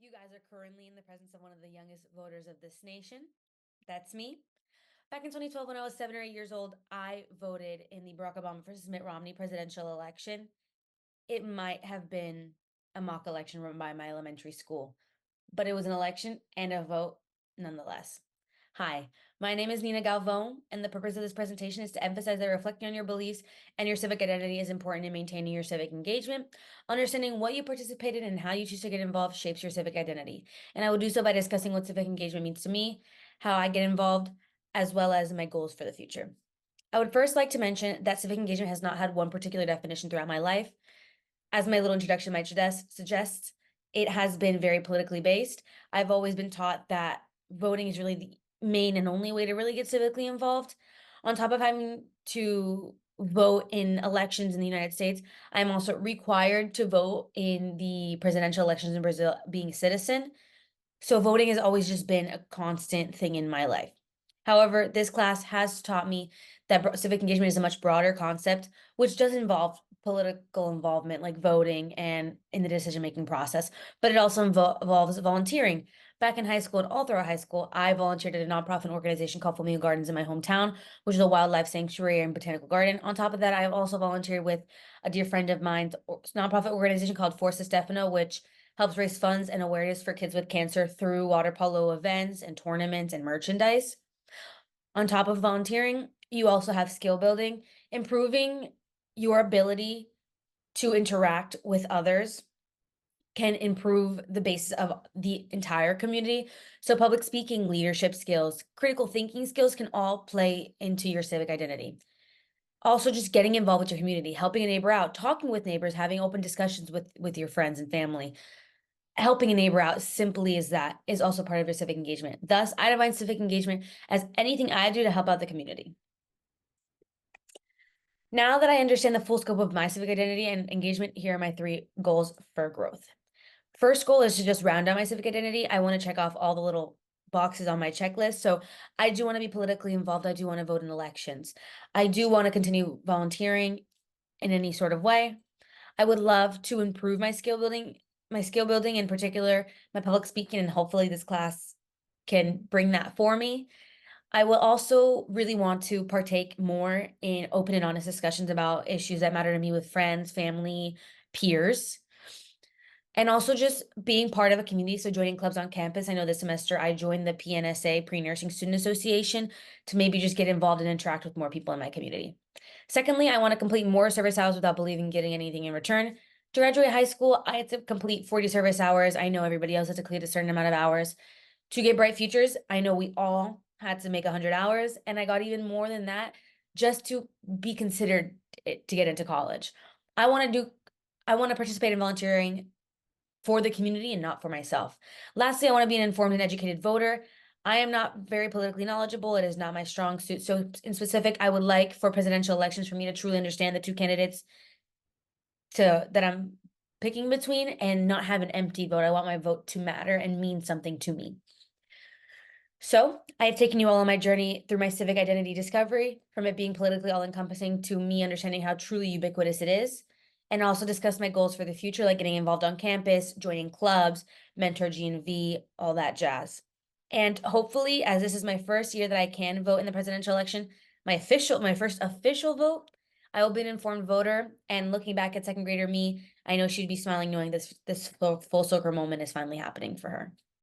You guys are currently in the presence of one of the youngest voters of this nation. That's me. Back in 2012, when I was 7 or 8 years old, I voted in the Barack Obama versus Mitt Romney presidential election. It might have been a mock election run by my elementary school, but it was an election and a vote nonetheless. Hi, my name is Nina Galvon, and the purpose of this presentation is to emphasize that reflecting on your beliefs and your civic identity is important in maintaining your civic engagement. Understanding what you participated in and how you choose to get involved shapes your civic identity. And I will do so by discussing what civic engagement means to me, how I get involved, as well as my goals for the future. I would first like to mention that civic engagement has not had one particular definition throughout my life. As my little introduction might suggest, it has been very politically based. I've always been taught that voting is really the main and only way to really get civically involved. On top of having to vote in elections in the United States, I'm also required to vote in the presidential elections in Brazil, being a citizen. So voting has always just been a constant thing in my life. However, this class has taught me that civic engagement is a much broader concept, which does involve political involvement, like voting and in the decision-making process, but it also involves volunteering. Back in high school and all throughout high school, I volunteered at a nonprofit organization called Flamingo Gardens in my hometown, which is a wildlife sanctuary and botanical garden. On top of that, I have also volunteered with a dear friend of mine's nonprofit organization called Forza Stefano, which helps raise funds and awareness for kids with cancer through water polo events and tournaments and merchandise. On top of volunteering, you also have skill building, improving your ability to interact with others can improve the basis of the entire community. So public speaking, leadership skills, critical thinking skills can all play into your civic identity. Also, just getting involved with your community, helping a neighbor out, talking with neighbors, having open discussions with your friends and family. Helping a neighbor out simply as that is also part of your civic engagement. Thus, I define civic engagement as anything I do to help out the community. Now that I understand the full scope of my civic identity and engagement, here are my 3 goals for growth. First goal is to just round out my civic identity. I want to check off all the little boxes on my checklist. So I do want to be politically involved. I do want to vote in elections. I do want to continue volunteering in any sort of way. I would love to improve my skill building in particular, my public speaking, and hopefully this class can bring that for me. I will also really want to partake more in open and honest discussions about issues that matter to me with friends, family, peers. And also just being part of a community, so joining clubs on campus. I know this semester I joined the PNSA, Pre-Nursing Student Association, to maybe just get involved and interact with more people in my community. Secondly, I want to complete more service hours without believing getting anything in return. To graduate high school, I had to complete 40 service hours. I know everybody else had to complete a certain amount of hours. To get bright futures, I know we all had to make 100 hours, and I got even more than that just to be considered to get into college. I want to do I want to participate in volunteering for the community and not for myself. Lastly, I want to be an informed and educated voter. I am not very politically knowledgeable. It is not my strong suit. So in specific, I would like for presidential elections for me to truly understand the 2 candidates that I'm picking between and not have an empty vote. I want my vote to matter and mean something to me. So I have taken you all on my journey through my civic identity discovery, from it being politically all-encompassing to me understanding how truly ubiquitous it is, and also discuss my goals for the future, like getting involved on campus, joining clubs, mentor G&V, all that jazz. And hopefully, as this is my first year that I can vote in the presidential election, my first official vote, I will be an informed voter. And looking back at second grader me, I know she'd be smiling knowing this full circle moment is finally happening for her.